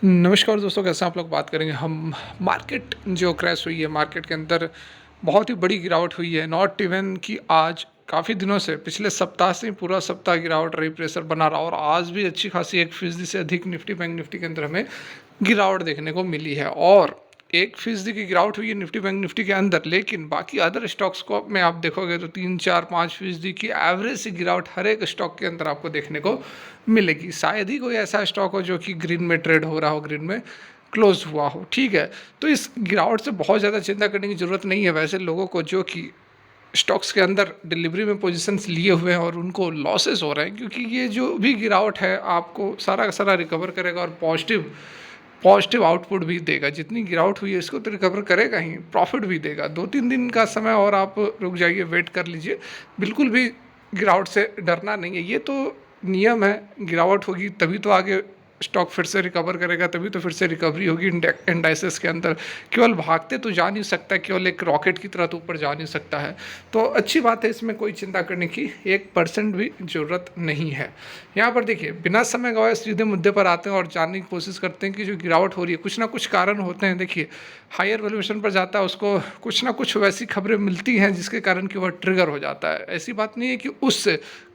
नमस्कार दोस्तों, कैसे हैं आप लोग। बात करेंगे हम मार्केट जो क्रैश हुई है, मार्केट के अंदर बहुत ही बड़ी गिरावट हुई है। नॉट इवन कि आज काफ़ी दिनों से, पिछले सप्ताह से पूरा सप्ताह गिरावट रही, प्रेशर बना रहा और आज भी अच्छी खासी 1% से अधिक निफ्टी बैंक निफ्टी के अंदर हमें गिरावट देखने को मिली है। और 1% की गिरावट हुई है निफ्टी बैंक निफ्टी के अंदर, लेकिन बाकी अदर स्टॉक्स को में आप देखोगे तो 3 4 5% की एवरेज सी गिरावट हर एक स्टॉक के अंदर आपको देखने को मिलेगी। शायद ही कोई ऐसा स्टॉक हो जो कि ग्रीन में ट्रेड हो रहा हो, ग्रीन में क्लोज हुआ हो। ठीक है, तो इस गिरावट से बहुत ज़्यादा चिंता करने की ज़रूरत नहीं है। वैसे लोगों को जो कि स्टॉक्स के अंदर डिलीवरी में पोजीशंस लिए हुए हैं और उनको लॉसेस हो रहे हैं, क्योंकि ये जो भी गिरावट है आपको सारा का सारा रिकवर करेगा और पॉजिटिव पॉजिटिव आउटपुट भी देगा। जितनी गिरावट हुई है इसको तो रिकवर करेगा ही, प्रॉफिट भी देगा। 2 3 दिन का समय और आप रुक जाइए, वेट कर लीजिए। बिल्कुल भी गिरावट से डरना नहीं है, ये तो नियम है। गिरावट होगी तभी तो आगे स्टॉक फिर से रिकवर करेगा, तभी तो फिर से रिकवरी होगी इंडाइसेस के अंदर। केवल भागते तो जा नहीं सकता, केवल एक रॉकेट की तरह तो ऊपर जा नहीं सकता है। तो अच्छी बात है, इसमें कोई चिंता करने की 1% भी ज़रूरत नहीं है। यहाँ पर देखिए, बिना समय गवाए सीधे मुद्दे पर आते हैं और जानने की कोशिश करते हैं कि जो गिरावट हो रही है, कुछ ना कुछ कारण होते हैं। देखिए, हायर वैल्यूएशन पर जाता है, उसको कुछ ना कुछ वैसी खबरें मिलती हैं जिसके कारण कि वह ट्रिगर हो जाता है। ऐसी बात नहीं है कि उस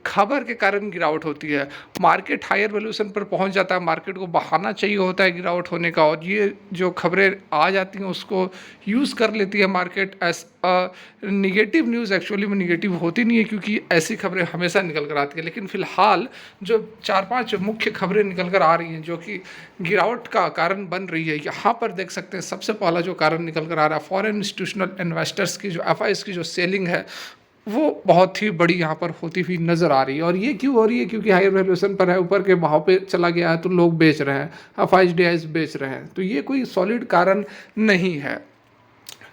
खबर के कारण गिरावट होती है। मार्केट हायर वैल्यूएशन पर पहुंच जाता है, मार्केट को बहाना चाहिए होता है गिरावट होने का, और ये जो खबरें आ जाती हैं उसको यूज़ कर लेती है market as a negative news. Actually में निगेटिव होती नहीं है, क्योंकि ऐसी खबरें हमेशा निकल कर आती है। लेकिन फिलहाल जो 4 5 मुख्य खबरें निकल कर आ रही हैं जो कि गिरावट का कारण बन रही है, यहाँ पर देख सकते हैं सबसे पहला जो कारण निकल कर आ रहा है, फॉरेन इंस्टीट्यूशनल इन्वेस्टर्स की जो एफआईज की जो सेलिंग है वो बहुत ही बड़ी यहाँ पर होती हुई नज़र आ रही है। और ये क्यों हो रही है? क्योंकि हायर वैल्यूएशन पर है, ऊपर के भाव पे चला गया है तो लोग बेच रहे हैं, एफआईज डीआईज बेच रहे हैं। तो ये कोई सॉलिड कारण नहीं है।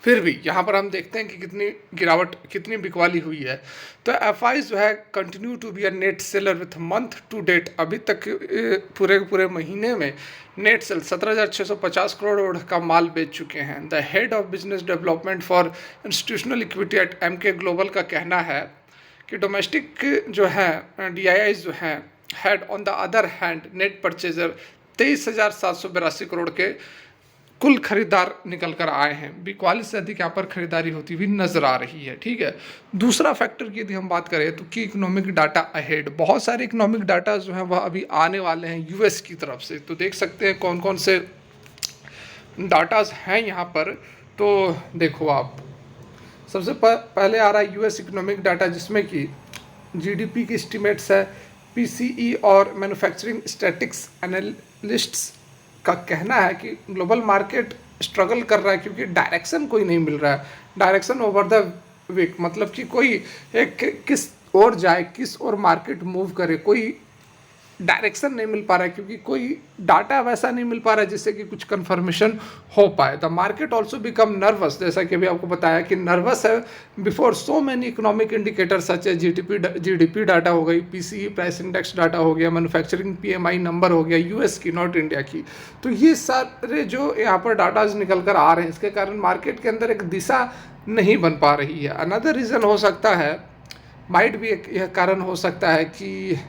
फिर भी यहाँ पर हम देखते हैं कि कितनी गिरावट, कितनी बिकवाली हुई है। तो एफआई जो है continue to be a net seller with month to date. अभी तक पूरे पूरे महीने में नेट सेल 17,650 करोड़ का माल बेच चुके हैं। The head of business development for institutional equity at Emkay global का कहना है कि डोमेस्टिक जो है डीआईआई जो हैं had on the other hand net purchaser 23,782 crore के कुल खरीदार निकल कर आए हैं। 42 से अधिक यहाँ पर खरीदारी होती हुई नजर आ रही है। ठीक है, दूसरा फैक्टर की यदि हम बात करें तो की इकोनॉमिक डाटा अहेड, बहुत सारे इकोनॉमिक डाटा जो है वह अभी आने वाले हैं यूएस की तरफ से। तो देख सकते हैं कौन कौन से डाटाज हैं यहाँ पर। तो देखो आप, सबसे पहले आ रहा है यूएस इकोनॉमिक डाटा, जिसमें कि जीडीपी की एस्टिमेट्स है। पीसीई और मैन्युफैक्चरिंग स्टैटिक्स एनालिस्ट्स का कहना है कि ग्लोबल मार्केट स्ट्रगल कर रहा है, क्योंकि डायरेक्शन कोई नहीं मिल रहा है। डायरेक्शन ओवर द वीक, मतलब कि कोई एक किस ओर जाए, किस ओर मार्केट मूव करे, कोई डायरेक्शन नहीं मिल पा रहा है, क्योंकि कोई डाटा वैसा नहीं मिल पा रहा है जिससे कि कुछ कंफर्मेशन हो पाए। The market also become nervous, जैसा कि अभी आपको बताया कि नर्वस है before so many economic indicator such है जीडीपी डाटा हो गई, पीसीई प्राइस इंडेक्स डाटा हो गया, मैन्युफैक्चरिंग पीएमआई नंबर हो गया यूएस की, नॉट इंडिया की। तो ये सारे जो यहाँ पर डाटाज निकल कर आ रहे हैं, इसके कारण मार्केट के अंदर एक दिशा नहीं बन पा रही है। अनदर रीज़न हो सकता है, माइट भी एक यह कारण हो सकता है कि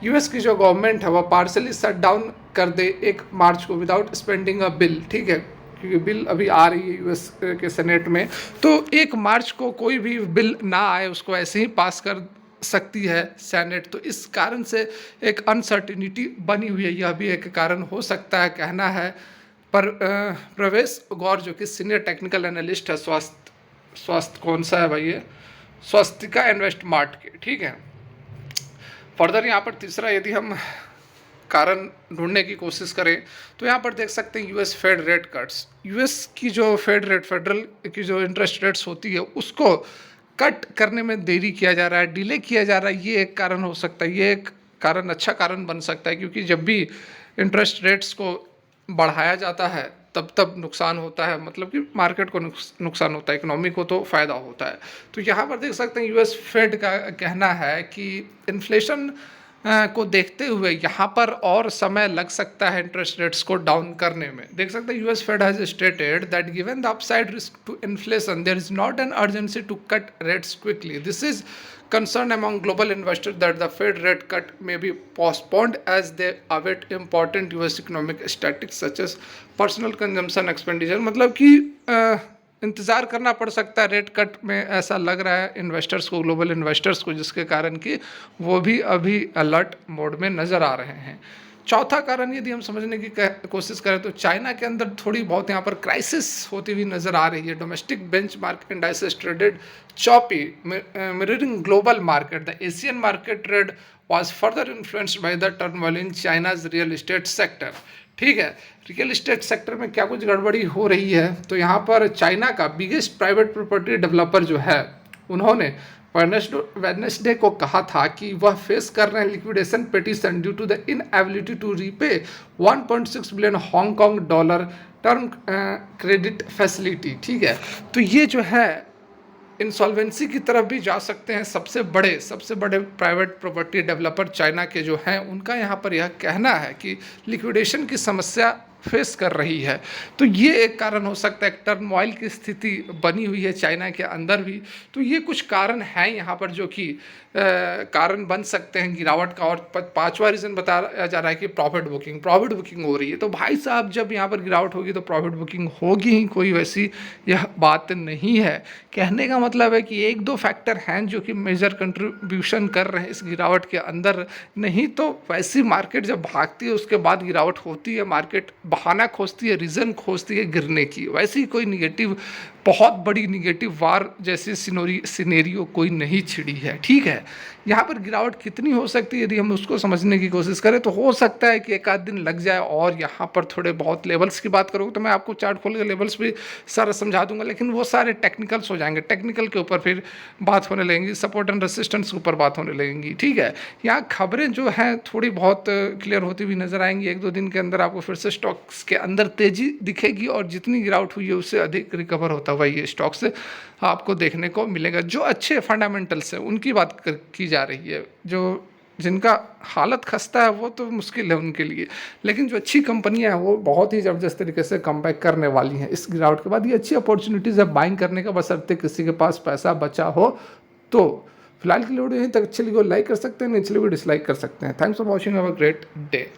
यूएस की जो गवर्नमेंट है वह पार्सली शट डाउन कर दे 1 मार्च को विदाउट स्पेंडिंग अ बिल। ठीक है, क्योंकि बिल अभी आ रही है यूएस के सेनेट में, तो 1 मार्च को कोई भी बिल ना आए, उसको ऐसे ही पास कर सकती है सेनेट। तो इस कारण से एक अनसर्टिनिटी बनी हुई है, यह भी एक कारण हो सकता है, कहना है। पर प्रवेश गौर जो कि सीनियर टेक्निकल एनालिस्ट है स्वास्थ्य कौन सा है भाई, ये स्वास्तिका इन्वेस्ट मार्ट के। ठीक है, फर्दर यहाँ पर तीसरा यदि हम कारण ढूंढने की कोशिश करें तो यहाँ पर देख सकते हैं US Fed rate cuts. US की जो फेड रेट, फेडरल की जो इंटरेस्ट रेट्स होती है उसको कट करने में देरी किया जा रहा है, डिले किया जा रहा है। ये एक कारण हो सकता है, ये एक कारण, अच्छा कारण बन सकता है, क्योंकि जब भी इंटरेस्ट रेट्स को बढ़ाया जाता है तब तब नुकसान होता है, मतलब कि मार्केट को नुकसान होता है, इकोनॉमी को तो फ़ायदा होता है। तो यहाँ पर देख सकते हैं यूएस फेड का कहना है कि इन्फ्लेशन को देखते हुए यहाँ पर और समय लग सकता है इंटरेस्ट रेट्स को डाउन करने में। देख सकते हैं US Fed has stated that given the upside risk to inflation there is not an urgency to cut rates quickly. This is concern among global investors that the Fed rate cut may be postponed as they await important US economic statistics such as personal consumption expenditure। मतलब कि इंतज़ार करना पड़ सकता है rate cut में, ऐसा लग रहा है इन्वेस्टर्स को, ग्लोबल इन्वेस्टर्स को, जिसके कारण कि वो भी अभी अलर्ट मोड में नज़र आ रहे हैं। चौथा कारण यदि हम समझने की कोशिश करें तो चाइना के अंदर थोड़ी बहुत यहाँ पर क्राइसिस होती हुई नज़र आ रही है। Domestic benchmark indices traded choppy mirroring global market. The Asian market trade was further influenced by the turmoil in China's real estate sector। ठीक है, रियल एस्टेट सेक्टर में क्या कुछ गड़बड़ी हो रही है, तो यहाँ पर चाइना का बिगेस्ट प्राइवेट प्रॉपर्टी डेवलपर जो है, उन्होंने वेडनेसडे को कहा था कि वह फेस कर रहे हैं liquidation petition due to the inability to repay 1.6 billion Hong Kong dollar term credit facility. ठीक है, तो ये जो है इंसॉल्वेंसी की तरफ भी जा सकते हैं। सबसे बड़े प्राइवेट प्रॉपर्टी डेवलपर चाइना के जो हैं, उनका यहाँ पर यह कहना है कि लिक्विडेशन की समस्या फेस कर रही है। तो ये एक कारण हो सकता है, टर्मोइल की स्थिति बनी हुई है चाइना के अंदर भी। तो ये कुछ कारण हैं यहाँ पर जो कि कारण बन सकते हैं गिरावट का। और पांचवा रीज़न बताया जा रहा है कि प्रॉफिट बुकिंग हो रही है। तो भाई साहब, जब यहाँ पर गिरावट होगी तो प्रॉफिट बुकिंग होगी ही, कोई वैसी यह बात नहीं है। कहने का मतलब है कि एक दो फैक्टर हैं जो कि मेजर कंट्रीब्यूशन कर रहे हैं इस गिरावट के अंदर। नहीं तो वैसी मार्केट जब भागती है उसके बाद गिरावट होती है, मार्केट बहाना खोजती है, रीज़न खोजती है गिरने की। वैसी कोई निगेटिव, बहुत बड़ी निगेटिव वार जैसी सिनेरियो कोई नहीं छिड़ी है। ठीक है, यहाँ पर गिरावट कितनी हो सकती है यदि हम उसको समझने की कोशिश करें तो हो सकता है कि एक आध दिन लग जाए। और यहाँ पर थोड़े बहुत लेवल्स की बात करूँ तो मैं आपको चार्ट खोल के लेवल्स भी सारा समझा दूंगा, लेकिन वो सारे टेक्निकल्स हो जाएंगे। टेक्निकल के ऊपर फिर बात होने लगेंगी, सपोर्ट एंड रेसिस्टेंस के ऊपर बात होने लगेंगी। ठीक है, यहाँ खबरें जो हैं थोड़ी बहुत क्लियर होती हुई नजर आएंगी। एक दो दिन के अंदर आपको फिर से स्टॉक्स के अंदर तेजी दिखेगी और जितनी गिरावट हुई है उससे अधिक रिकवर होता हुआ ये स्टॉक से आपको देखने को मिलेगा। जो अच्छे फंडामेंटल्स हैं उनकी बात की जा रही है, जो जिनका हालत खस्ता है वो तो मुश्किल है उनके लिए, लेकिन जो अच्छी कंपनियां हैं वो बहुत ही ज़बरदस्त तरीके से कमबैक करने वाली हैं इस गिरावट के बाद। ये अच्छी अपॉर्चुनिटीज़ है बाइंग करने का, बशर्ते किसी के पास पैसा बचा हो तो। फिलहाल के लिए वीडियो यहीं तक। अच्छी लगी हो लाइक कर सकते हैं, नहीं अच्छी लगी डिसलाइक कर सकते हैं। Thanks for watching, have a great day.